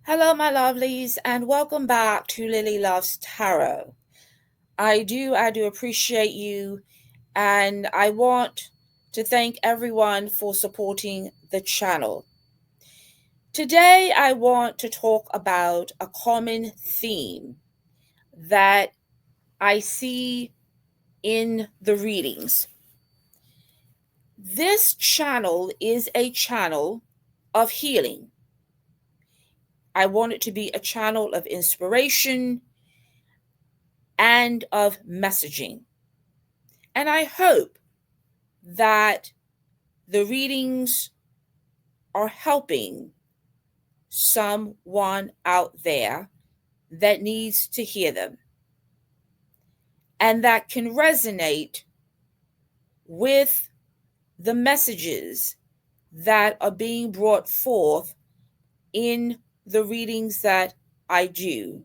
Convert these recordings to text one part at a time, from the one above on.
Hello, my lovelies, and welcome back to Lilly Loves Tarot. I do appreciate you, and I want to thank everyone for supporting the channel. Today, I want to talk about a common theme that I see in the readings. This channel is a channel of healing. I want it to be a channel of inspiration and of messaging. And I hope that the readings are helping someone out there that needs to hear them and that can resonate with the messages that are being brought forth in the readings that I do.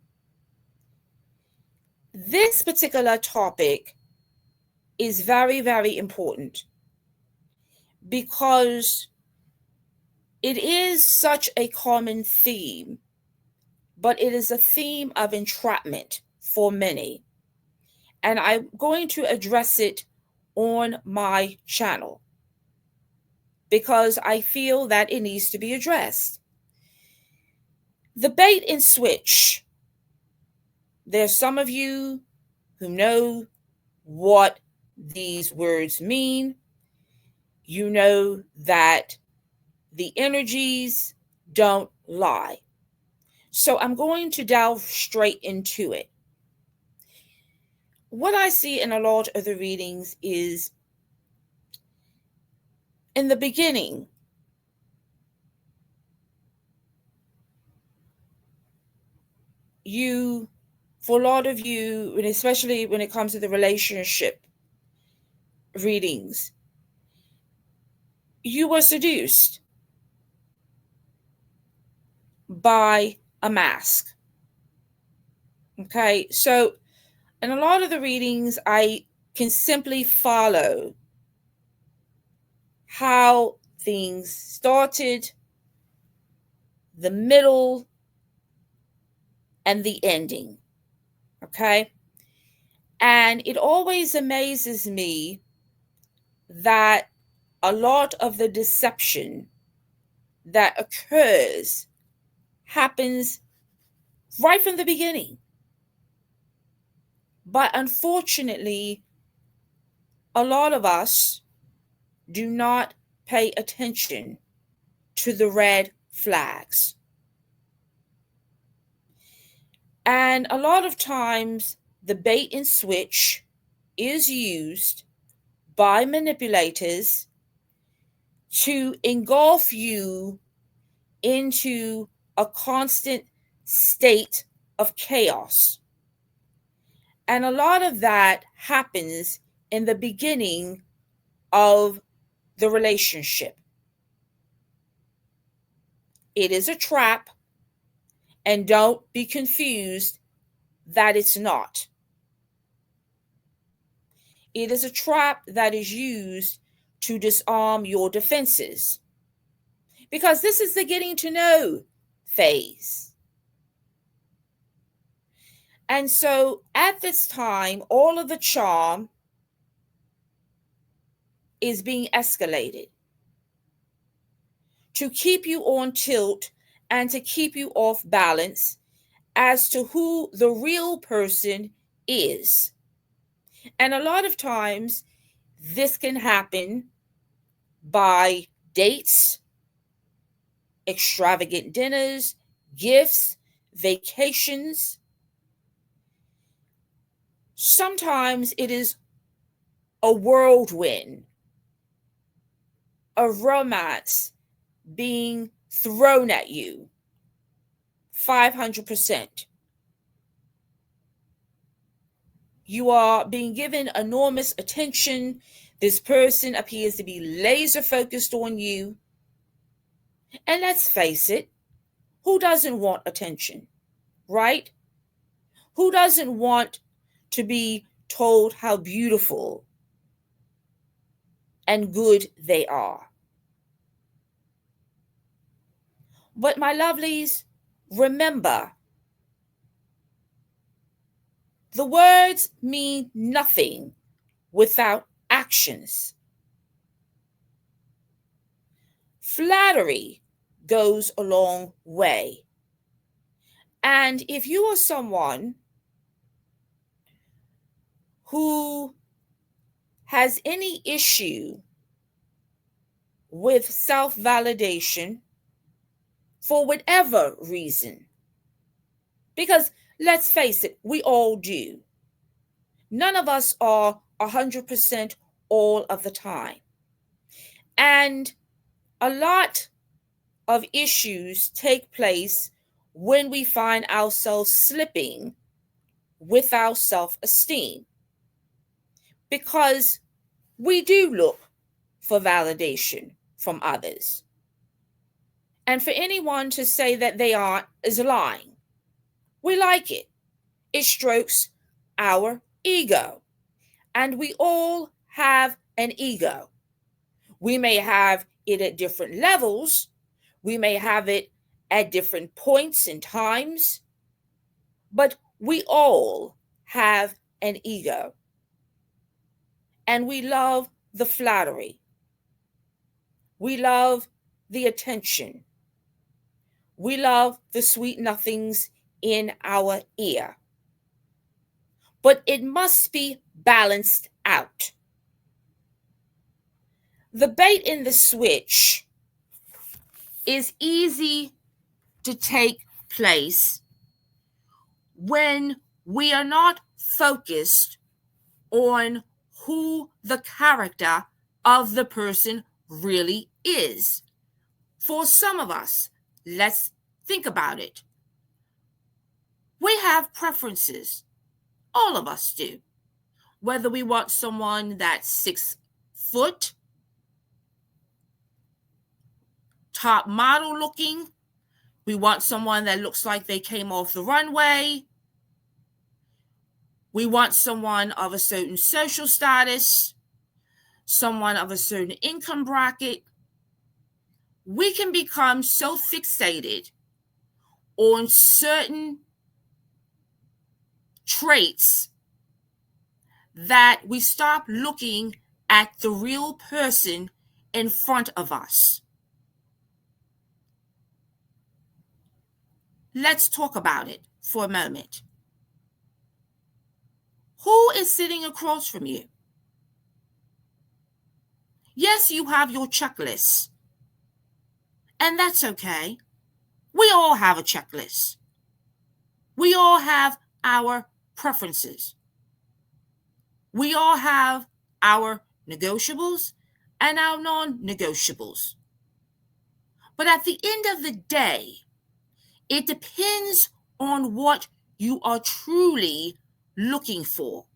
This particular topic is very, very important because it is such a common theme, but it is a theme of entrapment for many. And I'm going to address it on my channel because I feel that it needs to be addressed. The bait and switch. There's some of you who know what these words mean. You know that the energies don't lie. So I'm going to delve straight into it. What I see in a lot of the readings is in the beginning, for a lot of you, and especially when it comes to the relationship readings, you were seduced by a mask. Okay, so in a lot of the readings, I can simply follow how things started, the middle, and the ending. Okay, and it always amazes me that a lot of the deception that occurs happens right from the beginning. But unfortunately, a lot of us do not pay attention to the red flags. And a lot of times, the bait and switch is used by manipulators to engulf you into a constant state of chaos. And a lot of that happens in the beginning of the relationship. It is a trap, and don't be confused that it's not. It is a trap that is used to disarm your defenses, because this is the getting to know phase. And so at this time, all of the charm is being escalated to keep you on tilt and to keep you off balance as to who the real person is. And a lot of times, this can happen by dates, extravagant dinners, gifts, vacations. Sometimes it is a whirlwind of romance being thrown at you 500%. You are being given enormous attention. This person appears to be laser focused on you. And let's face it, who doesn't want attention, right? Who doesn't want to be told how beautiful and good they are? But my lovelies, Remember, the words mean nothing without actions. Flattery goes a long way. And if you are someone who has any issue with self-validation for whatever reason, because let's face it, we all do. None of us are 100% all of the time. And a lot of issues take place when we find ourselves slipping with our self-esteem, because we do look for validation from others. And for anyone to say that they aren't is lying. We like it. It strokes our ego. And we all have an ego. We may have it at different levels. We may have it at different points and times. But we all have an ego. And we love the flattery. We love the attention. We love the sweet nothings in our ear. But it must be balanced out. The bait and the switch is easy to take place when we are not focused on who the character of the person really is. For some of us, let's think about it. We have preferences. All of us do. Whether we want someone that's 6 foot, top model looking, we want someone that looks like they came off the runway, we want someone of a certain social status, someone of a certain income bracket. We can become so fixated on certain traits that we stop looking at the real person in front of us. Let's talk about it for a moment. Who is sitting across from you? Yes, you have your checklist, and that's okay. We all have a checklist. We all have our preferences. We all have our negotiables and our non-negotiables. But at the end of the day, it depends on what you are truly looking for,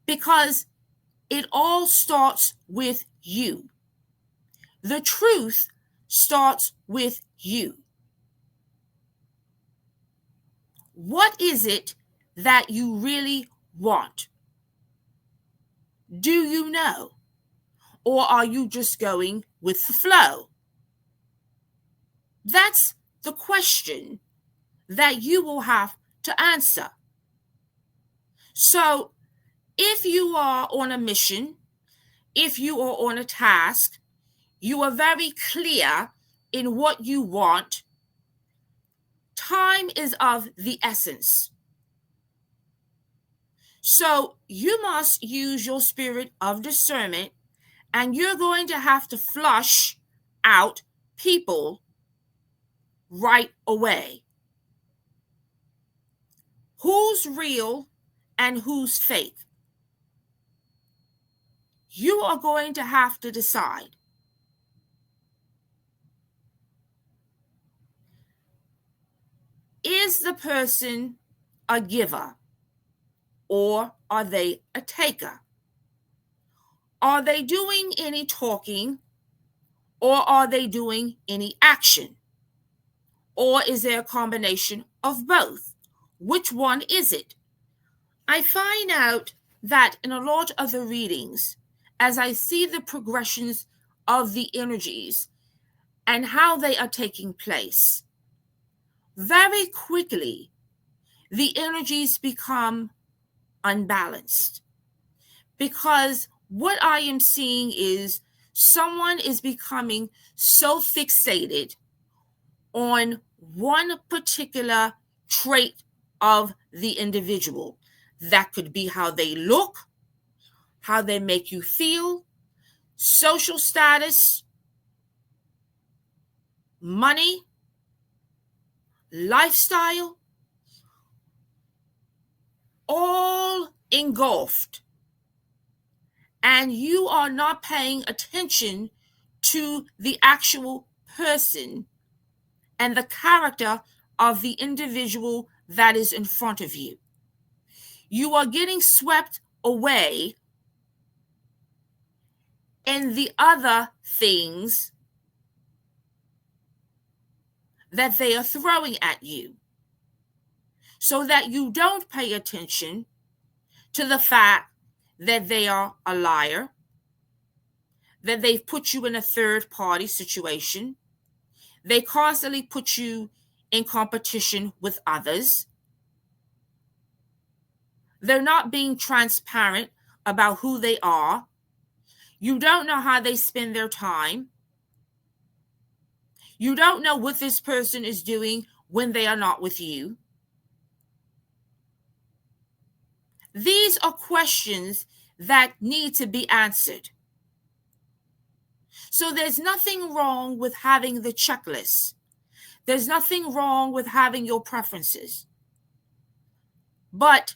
because it all starts with you. The truth starts with you. What is it that you really want? Do you know? Or are you just going with the flow? That's the question that you will have to answer. So if you are on a mission, if you are on a task, you are very clear in what you want, time is of the essence. So you must use your spirit of discernment, and you're going to have to flush out people right away. Who's real and who's fake? You are going to have to decide. Is the person a giver, or are they a taker? Are they doing any talking, or are they doing any action? Or is there a combination of both? Which one is it? I find out that in a lot of the readings, as I see the progressions of the energies and how they are taking place, very quickly the energies become unbalanced, because what I am seeing is someone is becoming so fixated on one particular trait of the individual. That could be how they look, how they make you feel, social status, money, lifestyle, all engulfed. And you are not paying attention to the actual person and the character of the individual that is in front of you. You are getting swept away in the other things that they are throwing at you, so that you don't pay attention to the fact that they are a liar, that they've put you in a third party situation. They constantly put you in competition with others. They're not being transparent about who they are. You don't know how they spend their time. You don't know what this person is doing when they are not with you. These are questions that need to be answered. So there's nothing wrong with having the checklist. There's nothing wrong with having your preferences. But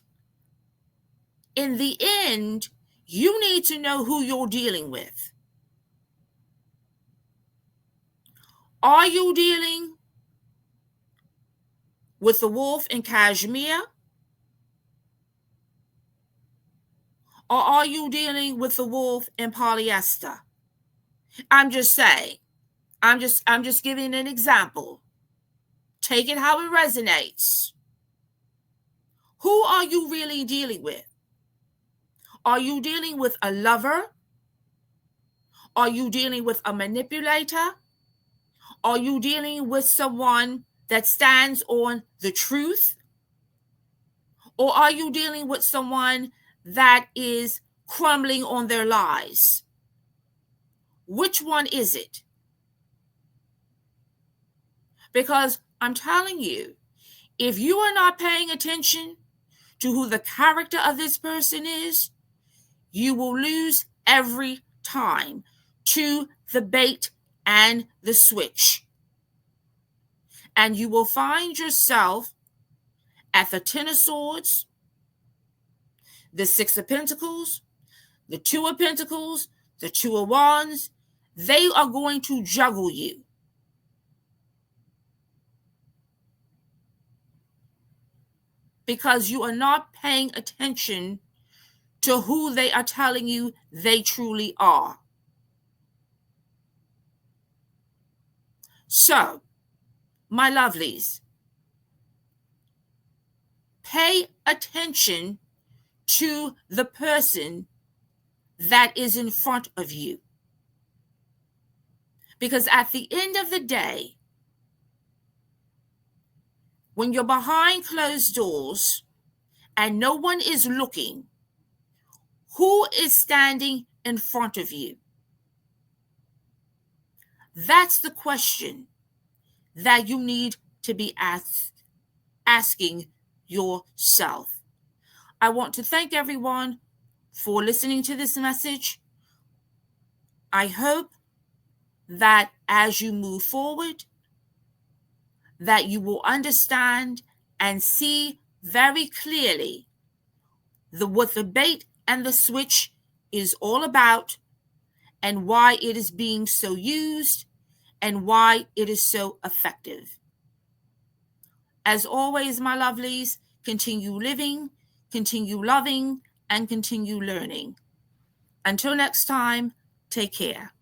in the end, you need to know who you're dealing with. Are you dealing with the wolf in cashmere? Or are you dealing with the wolf in polyester? I'm just saying. I'm just giving an example. Take it how it resonates. Who are you really dealing with? Are you dealing with a lover? Are you dealing with a manipulator? Are you dealing with someone that stands on the truth? Or are you dealing with someone that is crumbling on their lies? Which one is it? Because I'm telling you, if you are not paying attention to who the character of this person is, you will lose every time to the bait and the switch. And you will find yourself at the Ten of Swords, the Six of Pentacles, the Two of Pentacles, the Two of Wands. They are going to juggle you. Because you are not paying attention to who they are telling you they truly are. So, my lovelies, pay attention to the person that is in front of you. Because at the end of the day, when you're behind closed doors and no one is looking, who is standing in front of you? That's the question that you need to be asking yourself. I want to thank everyone for listening to this message. I hope that as you move forward, that you will understand and see very clearly what the bait and the switch is all about, and why it is being so used, and why it is so effective. As always, my lovelies, continue living, continue loving, and continue learning. Until next time, take care.